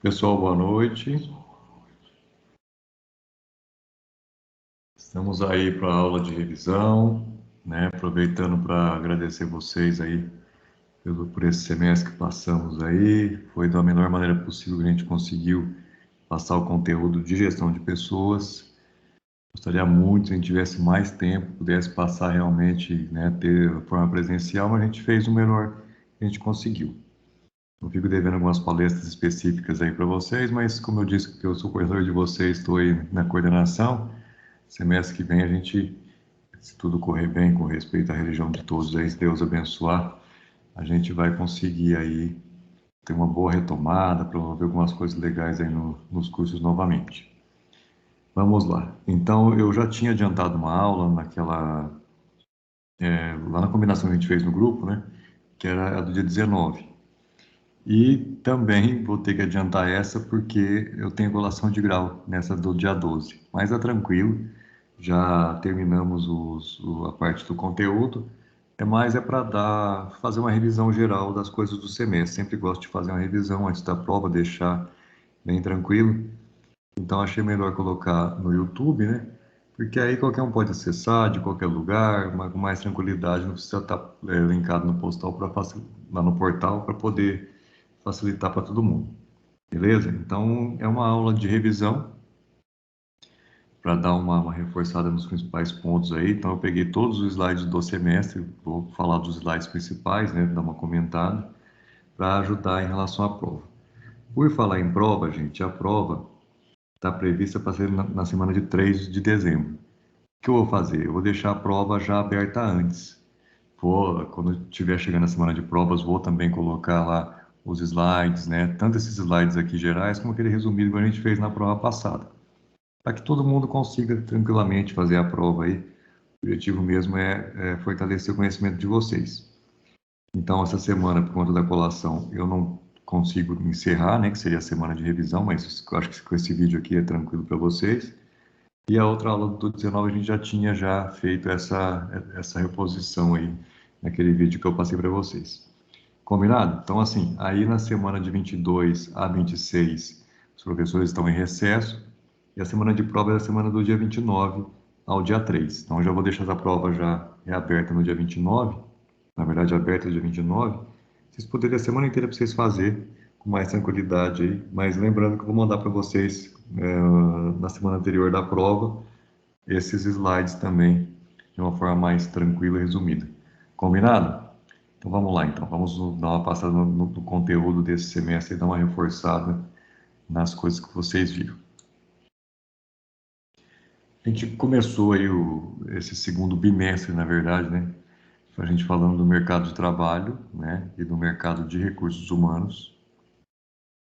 Pessoal, boa noite. Estamos aí para a aula de revisão, né? Aproveitando para agradecer vocês aí por esse semestre que passamos aí. Foi da melhor maneira possível que a gente conseguiu passar o conteúdo de gestão de pessoas. Gostaria muito que a gente tivesse mais tempo, pudesse passar realmente, né, ter a forma presencial, mas a gente fez o melhor que a gente conseguiu. Eu fico devendo algumas palestras específicas aí para vocês, mas como eu disse que eu sou coordenador de vocês, estou aí na coordenação. Semestre que vem a gente, se tudo correr bem, com respeito à religião de todos, aí, se Deus abençoar, a gente vai conseguir aí ter uma boa retomada, promover algumas coisas legais aí nos cursos novamente. Vamos lá. Então, eu já tinha adiantado uma aula lá na combinação que a gente fez no grupo, né? Que era a do dia 19. E também vou ter que adiantar essa porque eu tenho colação de grau nessa do dia 12. Mas é tranquilo, já terminamos a parte do conteúdo. É para fazer uma revisão geral das coisas do semestre. Sempre gosto de fazer uma revisão antes da prova, deixar bem tranquilo. Então achei melhor colocar no YouTube, né? Porque aí qualquer um pode acessar de qualquer lugar, com mais tranquilidade, não precisa estar linkado no postal lá no portal para poder facilitar para todo mundo. Beleza? Então é uma aula de revisão para dar uma reforçada nos principais pontos aí. Então eu peguei todos os slides do semestre, vou falar dos slides principais, né? Dar uma comentada para ajudar em relação à prova. Por falar em prova, gente, a prova está prevista para ser na semana de 3 de dezembro. O que eu vou fazer? Eu vou deixar a prova já aberta antes. Quando estiver chegando a semana de provas, vou também colocar lá os slides, né? Tanto esses slides aqui gerais, como aquele resumido que a gente fez na prova passada. Para que todo mundo consiga tranquilamente fazer a prova aí. O objetivo mesmo é fortalecer o conhecimento de vocês. Então, essa semana, por conta da colação, eu não consigo encerrar, né? Que seria a semana de revisão, mas eu acho que com esse vídeo aqui é tranquilo para vocês. E a outra aula do 19 a gente já feito essa reposição aí, naquele vídeo que eu passei para vocês. Combinado? Então, assim, aí na semana de 22 a 26, os professores estão em recesso, e a semana de prova é a semana do dia 29 ao dia 3. Então, eu já vou deixar essa prova já reaberta no dia 29, na verdade, aberta no dia 29. Vocês poderiam a semana inteira para vocês fazer com mais tranquilidade aí, mas lembrando que eu vou mandar para vocês na semana anterior da prova esses slides também de uma forma mais tranquila e resumida. Combinado? Então vamos lá, então. Vamos dar uma passada no conteúdo desse semestre e dar uma reforçada nas coisas que vocês viram. A gente começou aí esse segundo bimestre, na verdade, né? A gente falando do mercado de trabalho, né? E do mercado de recursos humanos.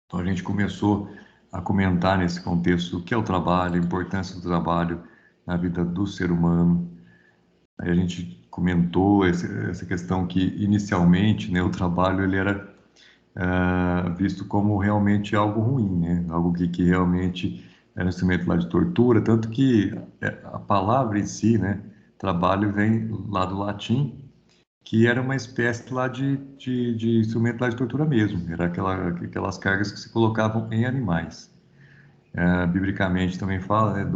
Então a gente começou a comentar nesse contexto o que é o trabalho, a importância do trabalho na vida do ser humano. Aí a gente comentou essa questão que inicialmente, né, o trabalho ele era visto como realmente algo ruim, né? Algo que realmente era um instrumento lá de tortura, tanto que a palavra em si, né, trabalho vem lá do latim, que era uma espécie lá de instrumento lá de tortura mesmo, era aquelas cargas que se colocavam em animais. Biblicamente também fala, né,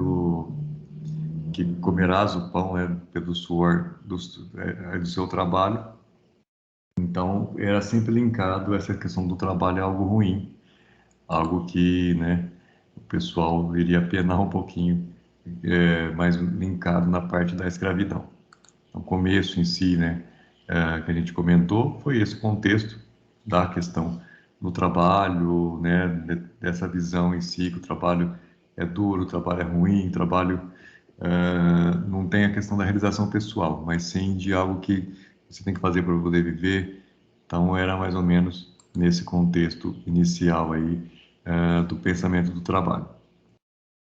que comerás o pão, né, pelo suor do seu trabalho. Então, era sempre linkado essa questão do trabalho a algo ruim, algo que, né, o pessoal iria penar um pouquinho, mais linkado na parte da escravidão. O começo em si, né, que a gente comentou, foi esse contexto da questão do trabalho, né, dessa visão em si, que o trabalho é duro, o trabalho é ruim, o trabalho não tem a questão da realização pessoal, mas sim de algo que você tem que fazer para poder viver. Então, era mais ou menos nesse contexto inicial aí, do pensamento do trabalho.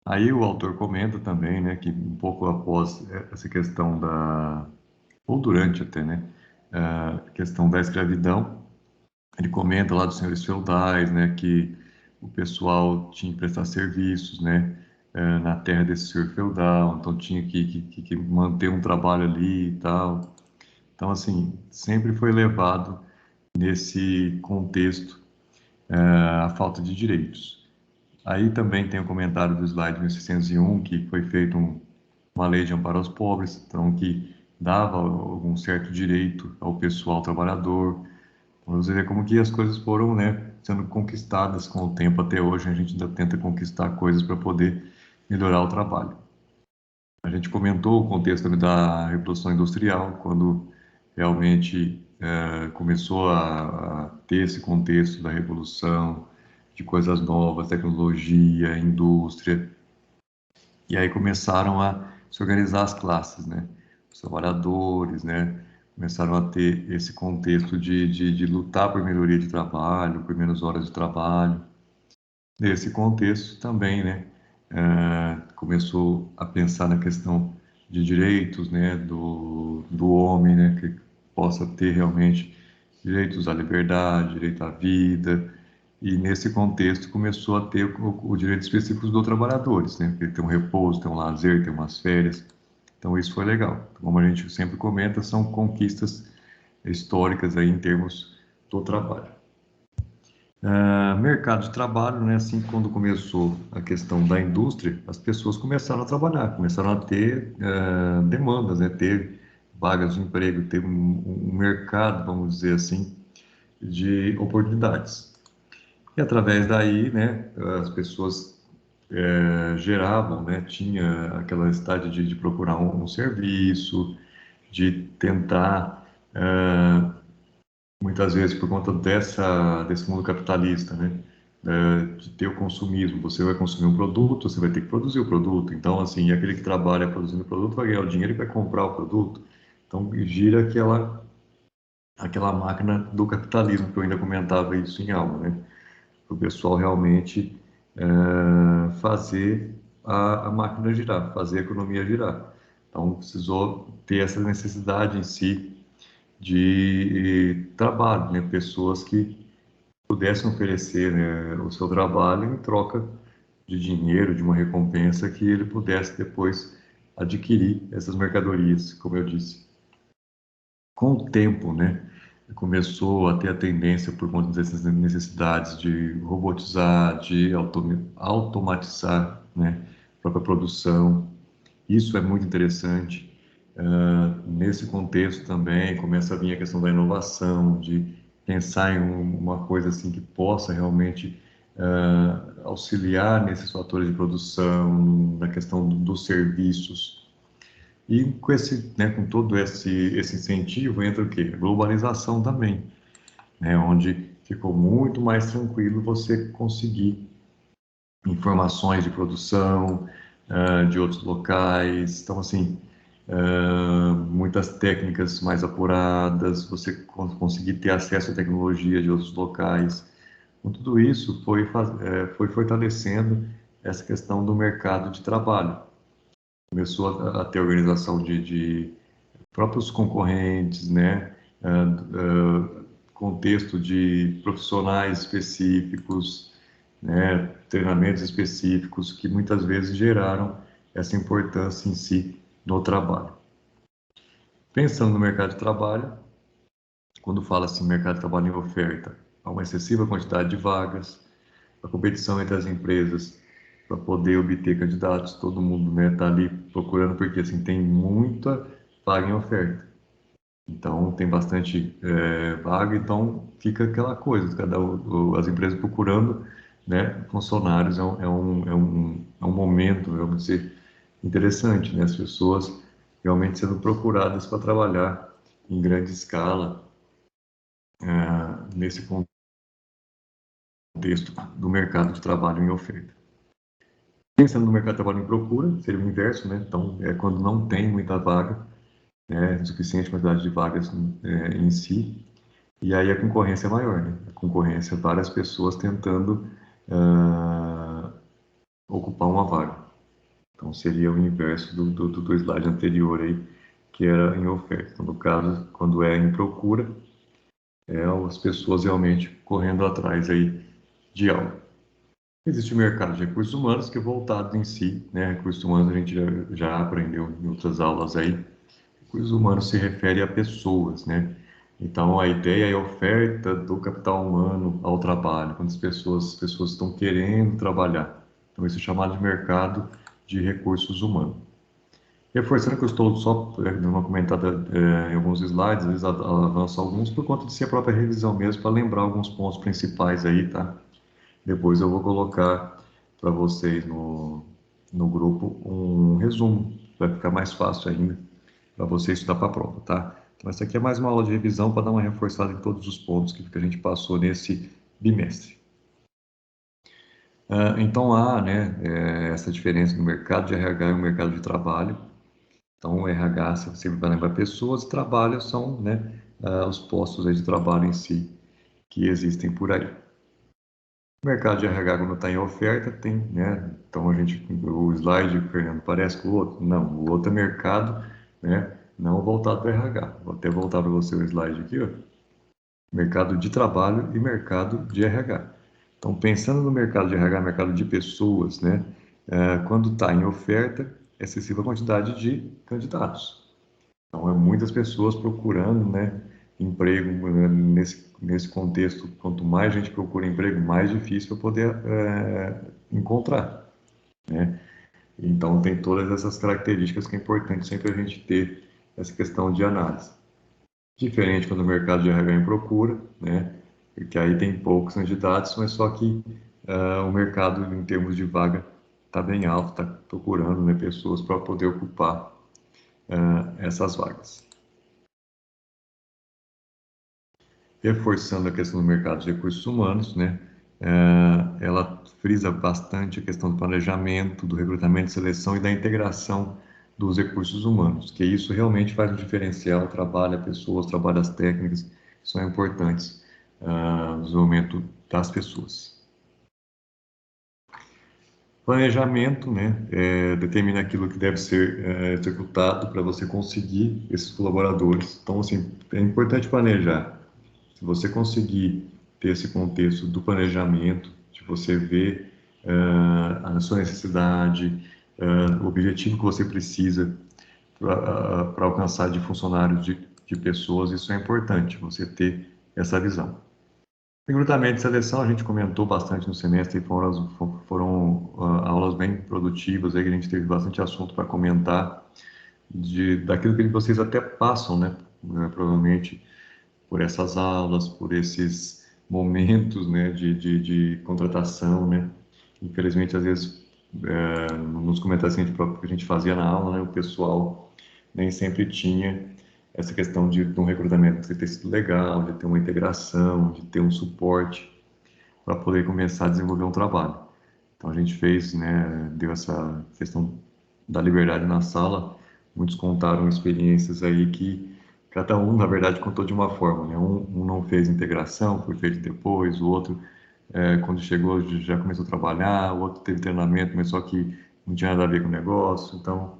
Aí o autor comenta também, né, que um pouco após essa questão ou durante até, né, a questão da escravidão, ele comenta lá dos senhores feudais, né, que o pessoal tinha que prestar serviços, né, na terra desse senhor feudal, então tinha que manter um trabalho ali e tal. Então, assim, sempre foi levado nesse contexto a falta de direitos. Aí também tem o comentário do slide 1601, que foi feita uma lei de amparo aos pobres, então que dava algum certo direito ao pessoal trabalhador. Então, você vê como que as coisas foram, né, sendo conquistadas com o tempo até hoje. A gente ainda tenta conquistar coisas para poder melhorar o trabalho. A gente comentou o contexto também da Revolução Industrial, quando realmente começou a ter esse contexto da revolução, de coisas novas, tecnologia, indústria, e aí começaram a se organizar as classes, né? Os trabalhadores, né? Começaram a ter esse contexto de lutar por melhoria de trabalho, por menos horas de trabalho. Nesse contexto também, né? Começou a pensar na questão de direitos, né? Do homem, né? Que possa ter realmente direitos à liberdade, direito à vida, e nesse contexto começou a ter o direito específico dos trabalhadores, né? Porque tem um repouso, tem um lazer, tem umas férias. Então isso foi legal. Como a gente sempre comenta, são conquistas históricas aí em termos do trabalho. Mercado de trabalho, né? Assim, quando começou a questão da indústria, as pessoas começaram a trabalhar, começaram a ter demandas, né? Ter vagas de emprego, ter um mercado, vamos dizer assim, de oportunidades. E através daí, né, as pessoas geravam, né, tinha aquela estágio de procurar um serviço, de tentar, muitas vezes por conta desse mundo capitalista, né, de ter o consumismo. Você vai consumir um produto, você vai ter que produzir o produto. Então, assim, aquele que trabalha produzindo o produto vai ganhar o dinheiro e vai comprar o produto. Então, gira aquela máquina do capitalismo, que eu ainda comentava isso em aula, né? Para o pessoal realmente fazer a máquina girar, fazer a economia girar. Então, precisou ter essa necessidade em si de trabalho, né? Pessoas que pudessem oferecer, né, o seu trabalho em troca de dinheiro, de uma recompensa que ele pudesse depois adquirir essas mercadorias, como eu disse. Com o tempo, né, começou a ter a tendência, por conta dessas necessidades, de robotizar, de automatizar, né, a própria produção. Isso é muito interessante. Nesse contexto também começa a vir a questão da inovação, de pensar em uma coisa assim que possa realmente auxiliar nesses fatores de produção, na questão dos serviços. E com esse, né, com todo esse incentivo entra o quê? A globalização também, né, onde ficou muito mais tranquilo você conseguir informações de produção de outros locais. Então, assim, muitas técnicas mais apuradas, você conseguir ter acesso à tecnologia de outros locais. Com tudo isso, foi fortalecendo essa questão do mercado de trabalho. Começou a ter organização de próprios concorrentes, né? Contexto de profissionais específicos, né? Treinamentos específicos que muitas vezes geraram essa importância em si no trabalho. Pensando no mercado de trabalho, quando fala assim mercado de trabalho em oferta, há uma excessiva quantidade de vagas, a competição entre as empresas para poder obter candidatos, todo mundo, né, tá ali procurando porque assim tem muita vaga em oferta. Então tem bastante vaga, então fica aquela coisa, as empresas procurando, né, funcionários é um momento, vamos dizer, interessante, né, as pessoas realmente sendo procuradas para trabalhar em grande escala nesse contexto do mercado de trabalho em oferta. Pensando no mercado de trabalho em procura, seria o inverso, né? Então é quando não tem muita vaga, né, suficiente quantidade de vagas em si. E aí a concorrência é maior, né? A concorrência, várias pessoas tentando ocupar uma vaga. Então seria o inverso do slide anterior aí, que era em oferta. Então, no caso, quando é em procura, as pessoas realmente correndo atrás aí de algo. Existe o mercado de recursos humanos que é voltado em si, né? Recursos humanos a gente já aprendeu em outras aulas aí. Recursos humanos se refere a pessoas, né? Então, a ideia é a oferta do capital humano ao trabalho, quando as pessoas estão querendo trabalhar. Então, isso é chamado de mercado de recursos humanos. Reforçando que eu estou só dando uma comentada em alguns slides, às vezes avanço alguns por conta de ser a própria revisão mesmo, para lembrar alguns pontos principais aí, tá? Depois eu vou colocar para vocês no grupo um resumo, vai ficar mais fácil ainda para você estudar para a prova, tá? Então, essa aqui é mais uma aula de revisão para dar uma reforçada em todos os pontos que a gente passou nesse bimestre. Então, há, né, essa diferença no mercado de RH e o mercado de trabalho. Então, o RH sempre vai lembrar pessoas, trabalho são, né, os postos aí de trabalho em si que existem por aí. O mercado de RH, quando está em oferta, tem, né? Então, o slide, Fernando, parece com o outro? Não, o outro é mercado, né? Não voltado para RH. Vou até voltar para você o slide aqui, ó. Mercado de trabalho e mercado de RH. Então, pensando no mercado de RH, mercado de pessoas, né? Quando está em oferta, excessiva quantidade de candidatos. Então, é muitas pessoas procurando, né, emprego nesse contexto. Quanto mais gente procura emprego, mais difícil para poder encontrar, né? Então, tem todas essas características que é importante sempre a gente ter essa questão de análise. Diferente quando o mercado de RH em procura, né? Porque aí tem poucos candidatos, mas só que o mercado, em termos de vaga, está bem alto, está procurando, né, pessoas para poder ocupar essas vagas. Reforçando a questão do mercado de recursos humanos, né? Ela frisa bastante a questão do planejamento, do recrutamento, seleção e da integração dos recursos humanos, que isso realmente faz um diferencial, trabalha pessoas, trabalha as técnicas, que são importantes no desenvolvimento das pessoas. Planejamento, né, determina aquilo que deve ser executado para você conseguir esses colaboradores. Então, assim, é importante planejar. Se você conseguir ter esse contexto do planejamento, de você ver a sua necessidade, o objetivo que você precisa para alcançar de funcionários, de pessoas, isso é importante, você ter essa visão. Recrutamento e seleção, a gente comentou bastante no semestre e foram aulas bem produtivas, aí que a gente teve bastante assunto para comentar daquilo que vocês até passam, né? Provavelmente por essas aulas, por esses momentos, né, de contratação, né? Infelizmente, às vezes, nos comentários que a gente fazia na aula, né, o pessoal nem sempre tinha essa questão de um recrutamento ter sido legal, de ter uma integração, de ter um suporte para poder começar a desenvolver um trabalho. Então, a gente fez, né, deu essa questão da liberdade na sala, muitos contaram experiências aí que cada um, na verdade, contou de uma forma, né? Um não fez integração, foi feito depois, o outro, quando chegou, já começou a trabalhar, o outro teve treinamento, mas só que não tinha nada a ver com o negócio. Então,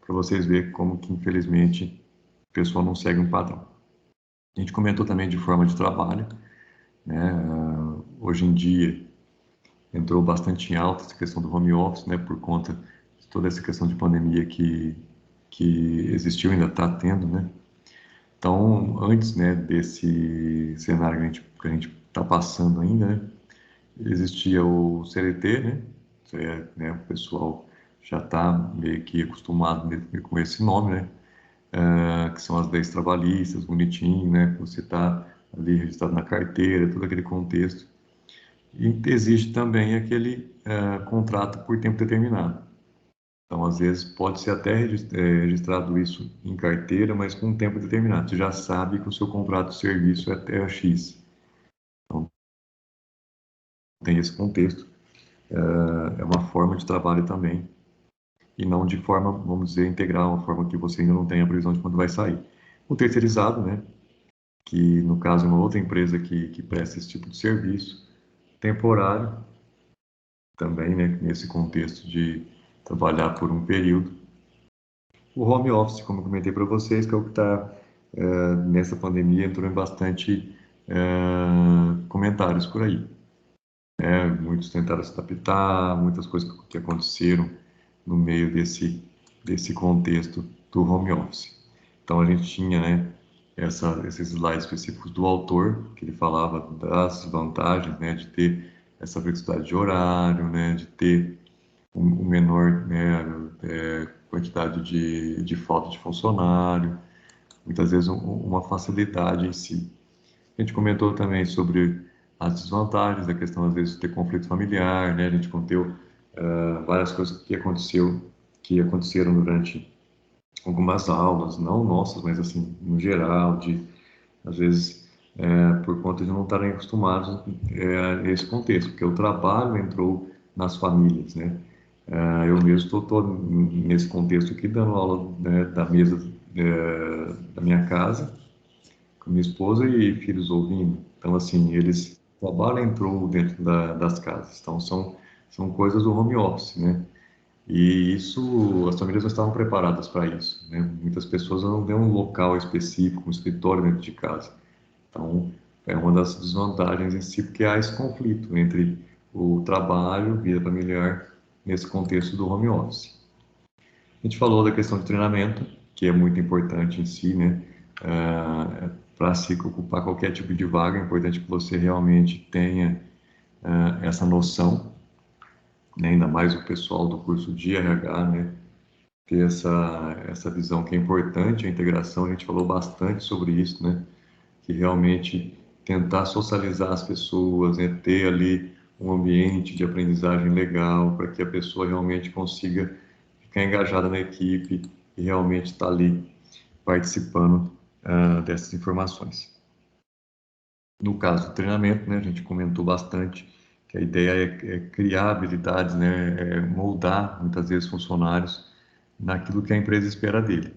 para vocês verem como que, infelizmente, o pessoal não segue um padrão. A gente comentou também de forma de trabalho, né? Hoje em dia, entrou bastante em alta essa questão do home office, né? Por conta de toda essa questão de pandemia que existiu, ainda está tendo, né? Então, antes, né, desse cenário que a gente está passando ainda, né, existia o CLT, né, o pessoal já está meio que acostumado com esse nome, né, que são as leis trabalhistas, bonitinho, né, que você está ali registrado na carteira, todo aquele contexto. E existe também aquele contrato por tempo determinado. Então, às vezes, pode ser até registrado isso em carteira, mas com um tempo determinado. Você já sabe que o seu contrato de serviço é até X. Então, tem esse contexto. É uma forma de trabalho também, e não de forma, vamos dizer, integral, uma forma que você ainda não tem a previsão de quando vai sair. O terceirizado, né, que no caso é uma outra empresa que presta esse tipo de serviço, temporário, também, né, nesse contexto de trabalhar por um período. O home office, como eu comentei para vocês, que é o que está nessa pandemia, entrou em bastante comentários por aí. Muitos tentaram se adaptar, muitas coisas que aconteceram no meio desse contexto do home office. Então, a gente tinha, né, esses slides específicos do autor, que ele falava das vantagens, né, de ter essa flexibilidade de horário, né, de ter um menor, né, quantidade de falta de funcionário, muitas vezes uma facilidade em si. A gente comentou também sobre as desvantagens, a questão às vezes de ter conflito familiar, né, a gente contou várias coisas que aconteceram durante algumas aulas, não nossas, mas assim, no geral, de às vezes por conta de não estarem acostumados a esse contexto, porque o trabalho entrou nas famílias, né? Eu mesmo estou nesse contexto aqui dando aula, né, da mesa da minha casa, com minha esposa e filhos ouvindo. Então, assim, o trabalho entrou dentro das casas. Então, são coisas do home office, né? E isso, as famílias não estavam preparadas para isso, né? Muitas pessoas não têm um local específico, um escritório dentro de casa. Então, é uma das desvantagens em si, porque há esse conflito entre o trabalho, vida familiar, nesse contexto do home office. A gente falou da questão de treinamento, que é muito importante em si, né? Para se ocupar qualquer tipo de vaga, é importante que você realmente tenha essa noção, né? Ainda mais o pessoal do curso de RH, né? Ter essa visão que é importante, a integração, a gente falou bastante sobre isso, né? Que realmente tentar socializar as pessoas, né? Ter ali um ambiente de aprendizagem legal para que a pessoa realmente consiga ficar engajada na equipe e realmente estar ali participando dessas informações. No caso do treinamento, né, a gente comentou bastante que a ideia é criar habilidades, né, moldar muitas vezes funcionários naquilo que a empresa espera dele.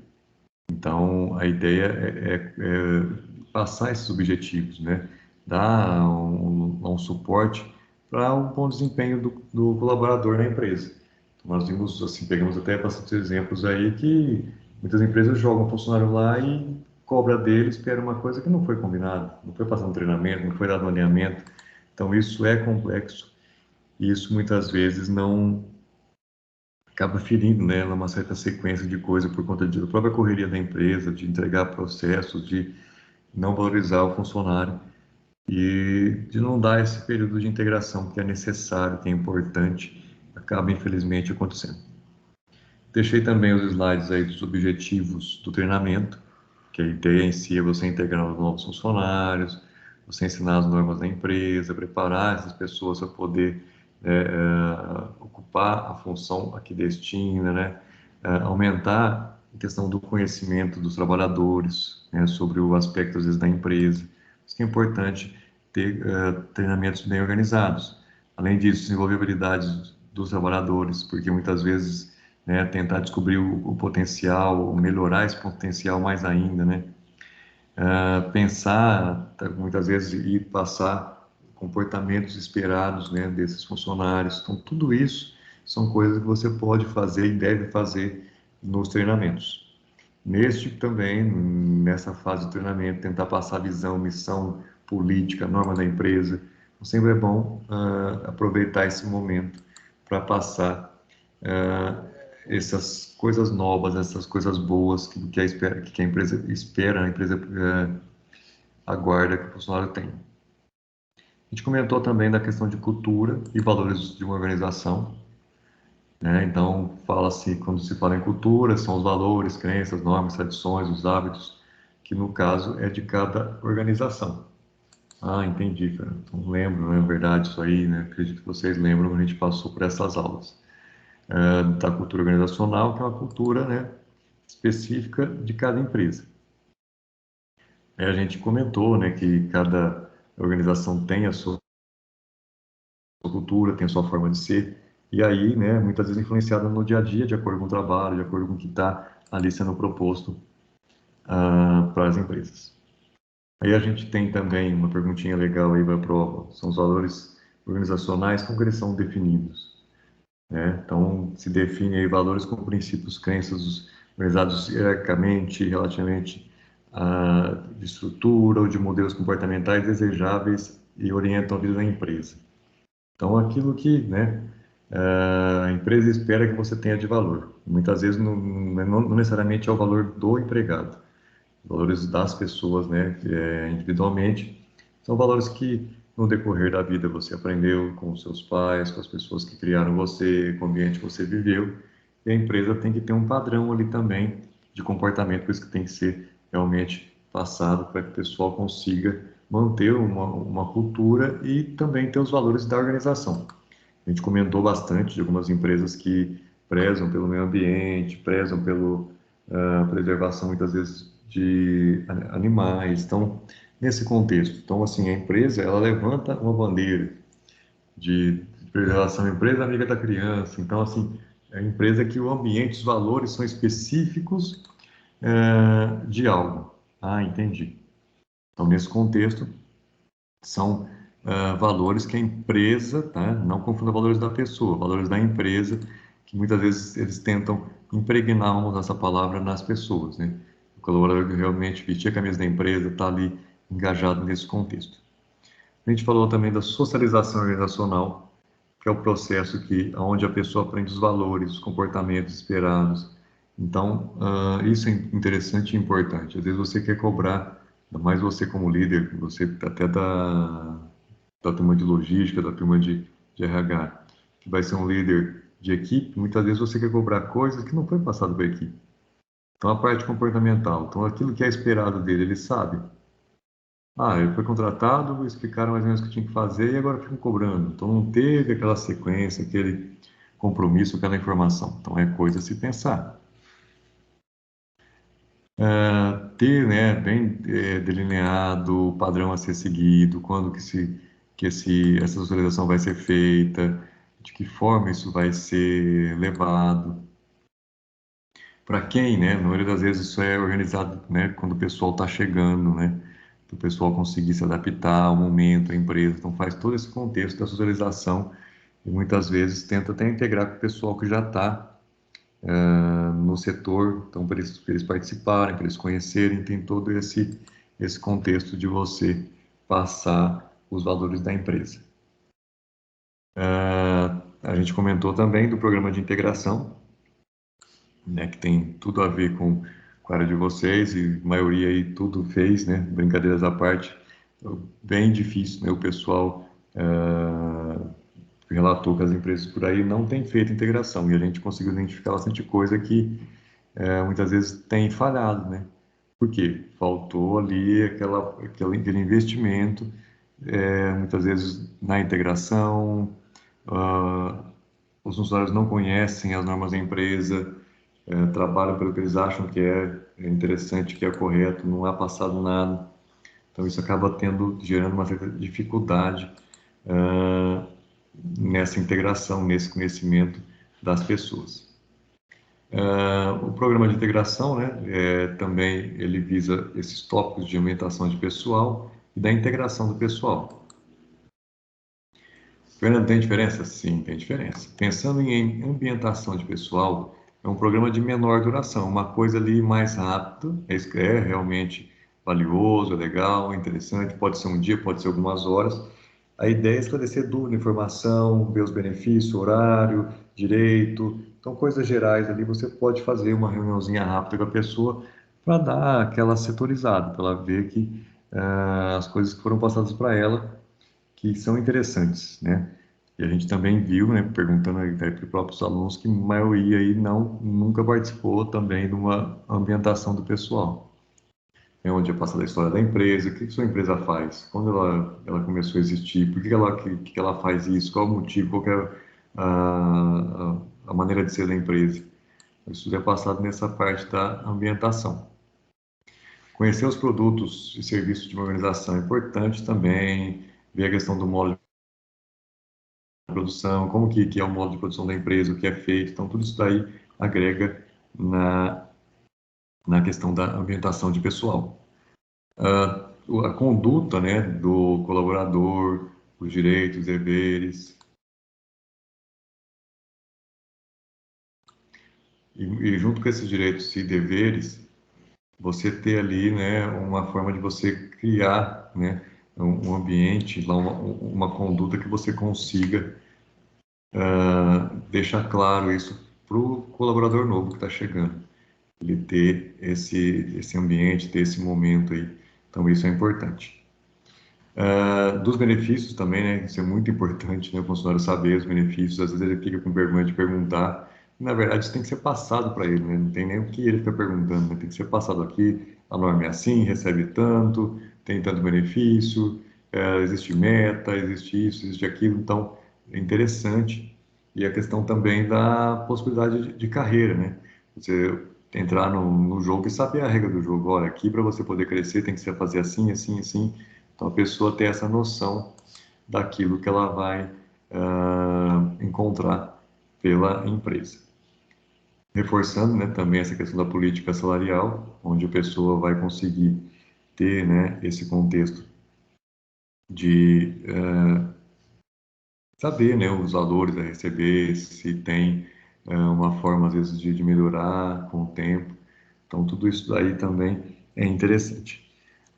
Então, a ideia é passar esses objetivos, né, dar um suporte para um bom desempenho do colaborador na empresa. Então, nós vimos, assim, pegamos até bastante exemplos aí que muitas empresas jogam o funcionário lá e cobra dele, espera uma coisa que não foi combinada, não foi passado um treinamento, não foi dado um alinhamento. Então, isso é complexo e isso muitas vezes não acaba ferindo, né, uma certa sequência de coisas por conta da própria correria da empresa, de entregar processos, de não valorizar o funcionário e de não dar esse período de integração que é necessário, que é importante, acaba infelizmente acontecendo. Deixei também os slides aí dos objetivos do treinamento, que a ideia em si é você integrar os novos funcionários, você ensinar as normas da empresa, preparar essas pessoas para poder ocupar a função a que destina, né? Aumentar a questão do conhecimento dos trabalhadores, né, sobre o aspecto, às vezes, da empresa. Isso é importante ter treinamentos bem organizados. Além disso, desenvolver habilidades dos trabalhadores, porque muitas vezes, né, tentar descobrir o potencial, melhorar esse potencial mais ainda, né? Pensar, muitas vezes, e passar comportamentos esperados, né, desses funcionários. Então, tudo isso são coisas que você pode fazer e deve fazer nos treinamentos. Neste também, nessa fase de treinamento, tentar passar visão, missão, política, norma da empresa. Então, sempre é bom aproveitar esse momento para passar uh, essas coisas novas, essas coisas boas que a empresa espera, a empresa aguarda que o funcionário tenha. A gente comentou também da questão de cultura e valores de uma organização, né? Então, fala-se, quando se fala em cultura, são os valores, crenças, normas, tradições, os hábitos, que no caso é de cada organização. Ah, entendi, Fernando. Então, lembro, não é verdade isso aí, né? Acredito que vocês lembram, a gente passou por essas aulas. Da cultura organizacional, que é uma cultura, né, específica de cada empresa. A gente comentou, né, que cada organização tem a sua cultura, tem a sua forma de ser, e aí, né, muitas vezes influenciada no dia a dia, de acordo com o trabalho, de acordo com o que está ali sendo proposto para as empresas. Aí a gente tem também uma perguntinha legal aí para a prova, são os valores organizacionais, como eles são definidos, né? Então, se define aí valores como princípios, crenças organizados hierarquicamente, relativamente de estrutura ou de modelos comportamentais desejáveis e orientam a vida da empresa. Então, aquilo que, né, a empresa espera que você tenha de valor. Muitas vezes não necessariamente é o valor do empregado. valores das pessoas, né, individualmente. São valores que, no decorrer da vida, você aprendeu com os seus pais, com as pessoas que criaram você, com o ambiente que você viveu, e a empresa tem que ter um padrão ali também de comportamento, por isso que tem que ser realmente passado para que o pessoal consiga manter uma cultura e também ter os valores da organização. A gente comentou bastante de algumas empresas que prezam pelo meio ambiente, prezam pela preservação, muitas vezes, de animais. Então, nesse contexto, então, assim, a empresa, ela levanta uma bandeira de preservação, a empresa amiga da criança. Então, assim, é a empresa que o ambiente, os valores são específicos de algo. Ah, entendi. Então, nesse contexto, são valores que a empresa, tá? Não confunda valores da pessoa, valores da empresa, que muitas vezes eles tentam impregnar, vamos usar essa palavra, nas pessoas, né? O colaborador que realmente vestir a camisa da empresa está ali engajado nesse contexto. A gente falou também da socialização organizacional, que é o processo onde a pessoa aprende os valores, os comportamentos esperados. Então, isso é interessante e importante. Às vezes você quer cobrar, ainda mais você como líder, você até da turma de logística, da turma de RH, que vai ser um líder de equipe, muitas vezes você quer cobrar coisas que não foi passado para a equipe. Então, a parte comportamental, então aquilo que é esperado dele, ele sabe. Ah, ele foi contratado, explicaram mais ou menos o que tinha que fazer e agora ficam cobrando. Então, não teve aquela sequência, aquele compromisso, aquela informação. Então, é coisa a se pensar. Ter, né, bem delineado o padrão a ser seguido, quando essa socialização vai ser feita, de que forma isso vai ser levado, para quem, né? Na maioria das vezes isso é organizado, né, quando o pessoal está chegando, né? Para o pessoal conseguir se adaptar ao momento, à empresa. Então faz todo esse contexto da socialização e muitas vezes tenta até integrar com o pessoal que já está no setor, então para eles participarem, para eles conhecerem, tem todo esse contexto de você passar os valores da empresa. A gente comentou também do programa de integração, né, que tem tudo a ver com a área de vocês e a maioria aí tudo fez, né, brincadeiras à parte, bem difícil, né, o pessoal relatou que as empresas por aí não têm feito integração e a gente conseguiu identificar bastante coisa que muitas vezes tem falhado, né? Por quê? Faltou ali aquele investimento, muitas vezes na integração, ah, os funcionários não conhecem as normas da empresa, trabalham pelo que eles acham que é interessante, que é correto, não há passado nada. Então isso acaba gerando uma certa dificuldade ah, nessa integração, nesse conhecimento das pessoas. O programa de integração, né, também ele visa esses tópicos de aumentação de pessoal e da integração do pessoal. Fernando, tem diferença? Sim, tem diferença. Pensando em ambientação de pessoal, é um programa de menor duração, uma coisa ali mais rápida, é realmente valioso, é legal, é interessante, pode ser um dia, pode ser algumas horas. A ideia é esclarecer dúvida, informação, ver os benefícios, horário, direito, então coisas gerais ali, você pode fazer uma reuniãozinha rápida com a pessoa para dar aquela setorizada, para ela ver que as coisas que foram passadas para ela que são interessantes, né? E a gente também viu, né, perguntando aí para os próprios alunos, que a maioria aí nunca participou também de uma ambientação do pessoal. É onde é passada a história da empresa, o que sua empresa faz, quando ela começou a existir, por que ela faz isso, qual o motivo, qual que é a maneira de ser da empresa. Isso é passado nessa parte da ambientação. Conhecer os produtos e serviços de uma organização é importante também, ver a questão do modo produção, como que é o modo de produção da empresa, o que é feito. Então, tudo isso daí agrega na, na questão da ambientação de pessoal. A conduta, né, do colaborador, os direitos, deveres, e junto com esses direitos e deveres, você ter ali, né, uma forma de você criar, né, um ambiente, lá uma conduta que você consiga deixar claro isso para o colaborador novo que está chegando. ele ter esse ambiente, ter esse momento aí. Então, isso é importante. Dos benefícios também, né? Isso é muito importante, né? O funcionário saber os benefícios. Às vezes ele fica com vergonha de perguntar. E, na verdade, isso tem que ser passado para ele, né? Não tem nem o que ele fica perguntando, né? Tem que ser passado aqui. A norma é assim, recebe tanto, tem tanto benefício, existe meta, existe isso, existe aquilo. Então, é interessante. E a questão também da possibilidade de carreira, né? Você entrar no jogo e saber a regra do jogo. Olha, aqui para você poder crescer tem que ser fazer assim, assim, assim. Então, a pessoa tem essa noção daquilo que ela vai encontrar pela empresa. Reforçando, né, também essa questão da política salarial, onde a pessoa vai conseguir ter, né, esse contexto de saber, né, os valores a receber, se tem uma forma, às vezes, de melhorar com o tempo. Então, tudo isso daí também é interessante.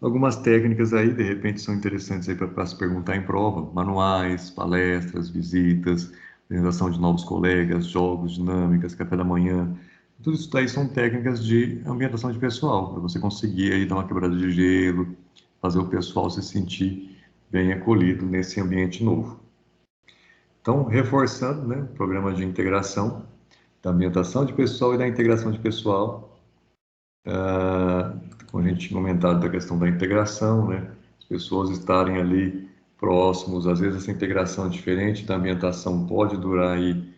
Algumas técnicas aí, de repente, são interessantes aí para se perguntar em prova: manuais, palestras, visitas, apresentação de novos colegas, jogos, dinâmicas, café da manhã. Tudo isso daí são técnicas de ambientação de pessoal, para você conseguir aí dar uma quebrada de gelo, fazer o pessoal se sentir bem acolhido nesse ambiente novo. Então, reforçando, né, o programa de integração, da ambientação de pessoal e da integração de pessoal, como a gente tinha comentado da questão da integração, né? As pessoas estarem ali próximos, às vezes essa integração é diferente da ambientação pode durar aí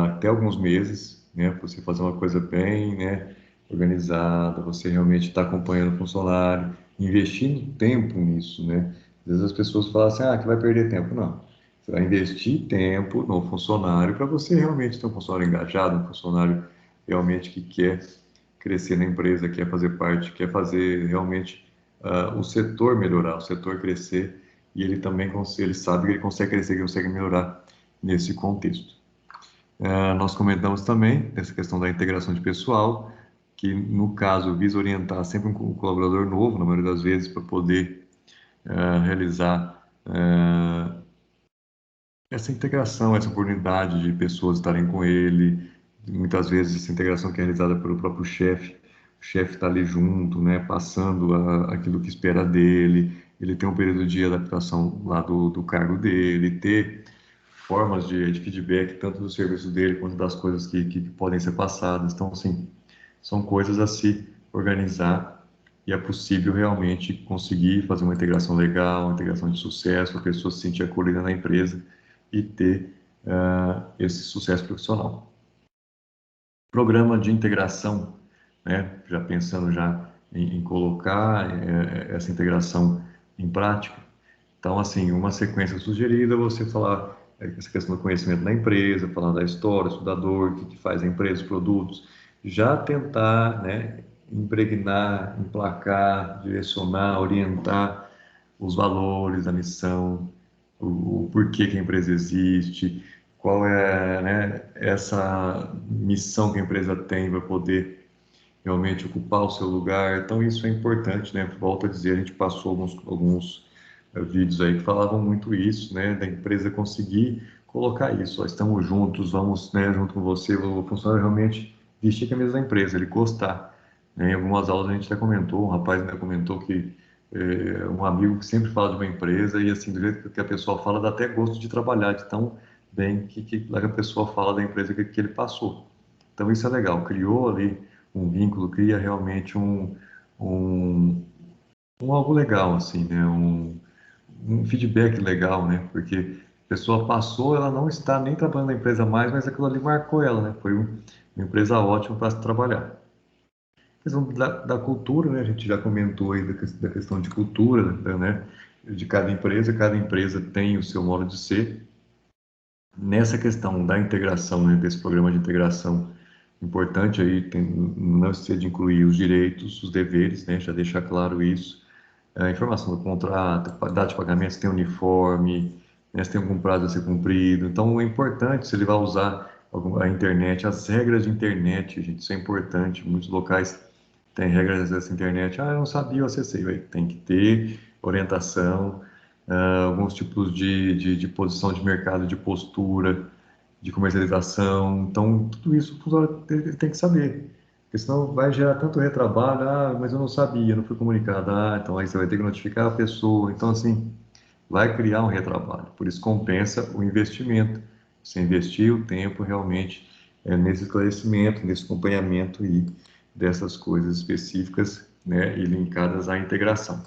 até alguns meses, né? Você fazer uma coisa bem, né, organizada, você realmente está acompanhando o funcionário, investindo tempo nisso, né? Às vezes as pessoas falam assim, que vai perder tempo. Não. Você vai investir tempo no funcionário para você realmente ter um funcionário engajado, um funcionário realmente que quer crescer na empresa, quer fazer parte, quer fazer realmente o setor melhorar, o setor crescer, e ele também ele sabe que ele consegue crescer, que ele consegue melhorar nesse contexto. Nós comentamos também essa questão da integração de pessoal, que no caso visa orientar sempre um colaborador novo, na maioria das vezes, para poder realizar essa integração, essa oportunidade de pessoas estarem com ele, muitas vezes essa integração que é realizada pelo próprio chefe, o chefe está ali junto, né, passando aquilo que espera dele, ele tem um período de adaptação lá do cargo dele, ter formas de feedback, tanto do serviço dele quanto das coisas que podem ser passadas. Então, assim, são coisas a se organizar e é possível realmente conseguir fazer uma integração legal, uma integração de sucesso, a pessoa se sentir acolhida na empresa e ter esse sucesso profissional. Programa de integração, né? Já pensando já em colocar essa integração em prática. Então, assim, uma sequência sugerida, você falar essa questão do conhecimento da empresa, falar da história, estudador, o que faz a empresa, os produtos, já tentar, né, impregnar, emplacar, direcionar, orientar os valores, a missão, o porquê que a empresa existe, qual é, né, essa missão que a empresa tem para poder realmente ocupar o seu lugar. Então, isso é importante, né? Volto a dizer, a gente passou alguns vídeos aí que falavam muito isso, né? Da empresa conseguir colocar isso. Ó, estamos juntos, vamos, né, junto com você, o funcionário realmente vestir a camisa da empresa, ele gostar. Né? Em algumas aulas a gente até comentou, um rapaz ainda comentou que um amigo que sempre fala de uma empresa e assim, do jeito que a pessoa fala, dá até gosto de trabalhar, de tão bem que a pessoa fala da empresa que ele passou. Então isso é legal, criou ali um vínculo, cria realmente um, um algo legal, assim, né? Um feedback legal, né? Porque a pessoa passou, ela não está nem trabalhando na empresa mais, mas aquilo ali marcou ela, né? Foi uma empresa ótima para se trabalhar. A questão da cultura, né? A gente já comentou aí da questão de cultura, né? De cada empresa tem o seu modo de ser. Nessa questão da integração, né? Desse programa de integração, importante aí não esquecer de incluir os direitos, os deveres, né? Já deixar claro isso, a informação do contrato, data de pagamento, se tem uniforme, né, se tem algum prazo a ser cumprido. Então, é importante se ele vai usar a internet, as regras de internet, gente, isso é importante. Muitos locais têm regras dessa internet. Eu não sabia, eu acessei. Tem que ter orientação, alguns tipos de posição de mercado, de postura, de comercialização. Então, tudo isso o funcionário tem que saber. Porque senão vai gerar tanto retrabalho, mas eu não sabia, não fui comunicado, então aí você vai ter que notificar a pessoa, então assim, vai criar um retrabalho, por isso compensa o investimento, você investir o tempo realmente nesse esclarecimento, nesse acompanhamento e dessas coisas específicas, né, e linkadas à integração.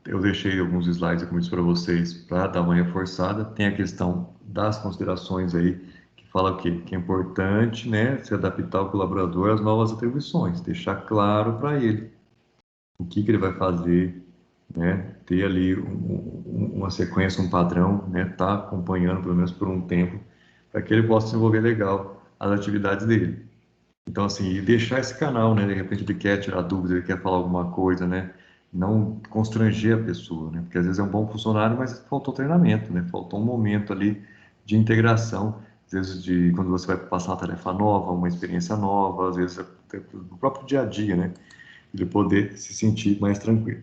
Eu deixei alguns slides, como disse para vocês, para dar uma reforçada. Tem a questão das considerações aí, que fala o quê? Que é importante, né, se adaptar o colaborador às novas atribuições, deixar claro para ele o que ele vai fazer, né, ter ali uma sequência, um padrão, né, tá acompanhando pelo menos por um tempo, para que ele possa desenvolver legal as atividades dele. Então, assim, e deixar esse canal, né? De repente ele quer tirar dúvida, ele quer falar alguma coisa, né? Não constranger a pessoa, né? Porque às vezes é um bom funcionário, mas faltou treinamento, né? Faltou um momento ali de integração, às vezes de quando você vai passar uma tarefa nova, uma experiência nova, às vezes até no próprio dia a dia, né? Ele poder se sentir mais tranquilo.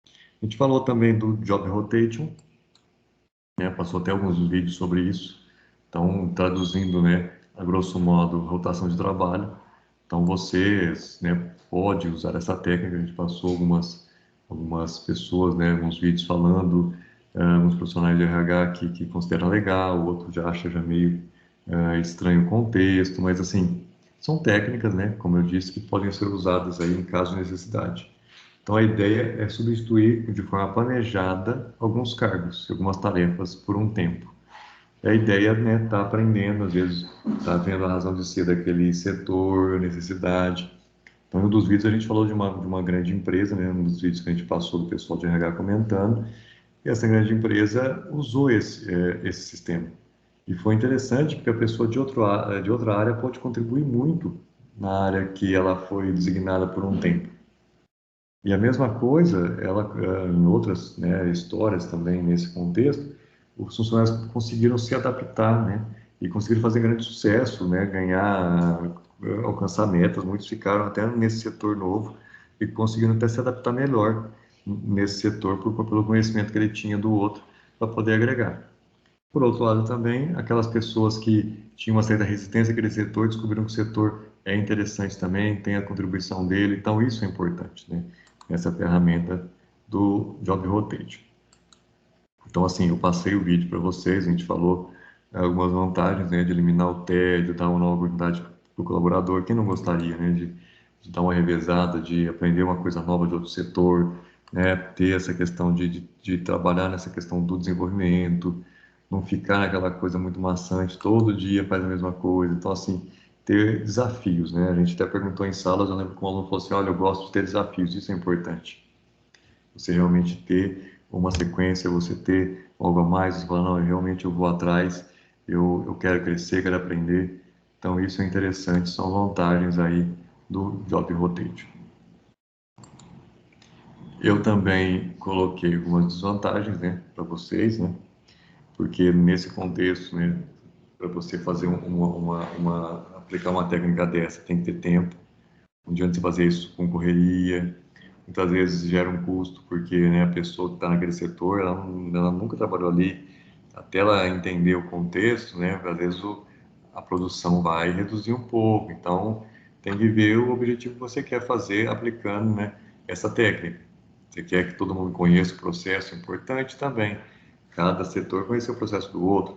A gente falou também do Job Rotation, né? Passou até alguns vídeos sobre isso. Então, traduzindo, né, a grosso modo, rotação de trabalho. Então, você, né, pode usar essa técnica. A gente passou algumas pessoas, né, alguns vídeos falando, alguns profissionais de RH que consideram legal, o outro já acha já meio estranho o contexto, mas assim, são técnicas, né, como eu disse, que podem ser usadas aí em caso de necessidade. Então, a ideia é substituir de forma planejada alguns cargos, algumas tarefas por um tempo. E a ideia, né, tá aprendendo, às vezes, tá vendo a razão de ser daquele setor, necessidade. Então, em um dos vídeos a gente falou de uma grande empresa, né, um dos vídeos que a gente passou do pessoal de RH comentando, e essa grande empresa usou esse sistema. E foi interessante porque a pessoa de outra área pode contribuir muito na área que ela foi designada por um tempo. E a mesma coisa, ela, em outras, né, histórias também nesse contexto, os funcionários conseguiram se adaptar, né, e conseguiram fazer grande sucesso, né, ganhar, alcançar metas. Muitos ficaram até nesse setor novo e conseguiram até se adaptar melhor nesse setor pelo conhecimento que ele tinha do outro para poder agregar. Por outro lado, também, aquelas pessoas que tinham uma certa resistência àquele setor descobriram que o setor é interessante também, tem a contribuição dele, então isso é importante, né? Essa ferramenta do Job Rotate. Então, assim, eu passei o vídeo para vocês, a gente falou algumas vantagens, né, de eliminar o tédio, dar uma nova oportunidade para o colaborador, quem não gostaria, né, de dar uma revezada, de aprender uma coisa nova de outro setor, né, ter essa questão de trabalhar nessa questão do desenvolvimento, não ficar naquela coisa muito maçante, todo dia faz a mesma coisa. Então, assim, ter desafios, né? A gente até perguntou em salas, eu lembro que um aluno falou assim, olha, eu gosto de ter desafios, isso é importante. Você realmente ter uma sequência, você ter algo a mais, você falar, não, realmente eu vou atrás, eu quero crescer, quero aprender. Então, isso é interessante, são vantagens aí do Job Rotation. Eu também coloquei algumas desvantagens, né, para vocês, né? Porque nesse contexto, né, para você fazer aplicar uma técnica dessa, tem que ter tempo. Não adianta você fazer isso com correria. Muitas vezes gera um custo, porque, né, a pessoa que está naquele setor, ela nunca trabalhou ali. Até ela entender o contexto, né, às vezes a produção vai reduzir um pouco. Então, tem que ver o objetivo que você quer fazer aplicando, né, essa técnica. Você quer que todo mundo conheça o processo, é importante também. Cada setor conhecer o processo do outro.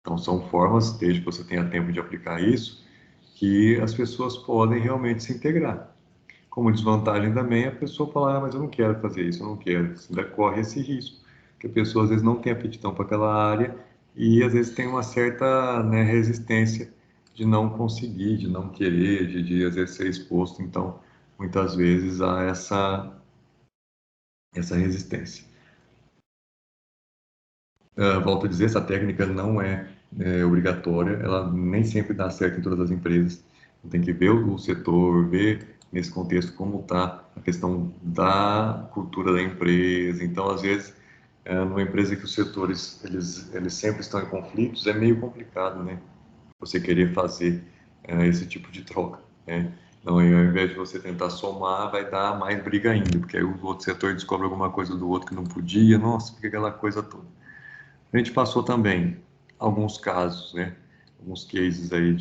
Então, são formas, desde que você tenha tempo de aplicar isso, que as pessoas podem realmente se integrar. Como desvantagem também, a pessoa falar, mas eu não quero fazer isso, eu não quero. Você ainda corre esse risco, que a pessoa às vezes não tem aptidão para aquela área e às vezes tem uma certa, né, resistência de não conseguir, de não querer, de às vezes ser exposto. Então, muitas vezes há essa resistência. Volto a dizer, essa técnica não é obrigatória, ela nem sempre dá certo em todas as empresas. Tem que ver o setor, ver nesse contexto como está a questão da cultura da empresa. Então, às vezes, numa empresa que os setores eles sempre estão em conflitos, é meio complicado, né? Você querer fazer esse tipo de troca, né? Então, ao invés de você tentar somar, vai dar mais briga ainda, porque aí o outro setor descobre alguma coisa do outro que não podia, nossa, fica aquela coisa toda. A gente passou também alguns casos, né? Alguns cases aí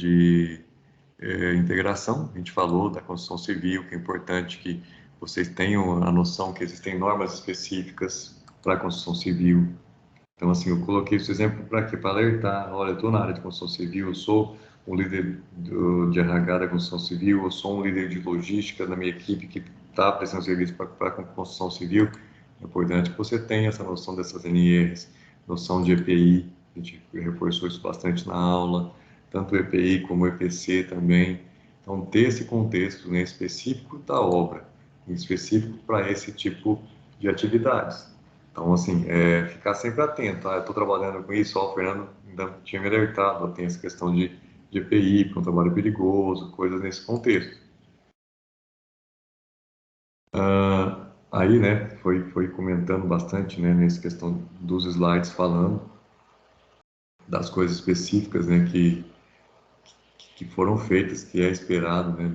integração. A gente falou da construção civil, que é importante que vocês tenham a noção que existem normas específicas para a construção civil. Então, assim, eu coloquei esse exemplo para quê? Para alertar, olha, eu estou na área de construção civil, eu sou um líder de RH da construção civil, eu sou um líder de logística na minha equipe que está prestando serviço para a construção civil. É importante que você tenha essa noção dessas NRs, noção de EPI, a gente reforçou isso bastante na aula, tanto o EPI como o EPC também. Então, ter esse contexto, né, específico da obra, específico para esse tipo de atividades. Então, assim, ficar sempre atento. Eu estou trabalhando com isso, ó, o Fernando ainda tinha me alertado, tem essa questão de EPI, porque é um trabalho perigoso, coisas nesse contexto. Aí, né, foi comentando bastante, né, nessa questão dos slides, falando das coisas específicas, né, que foram feitas, que é esperado, né,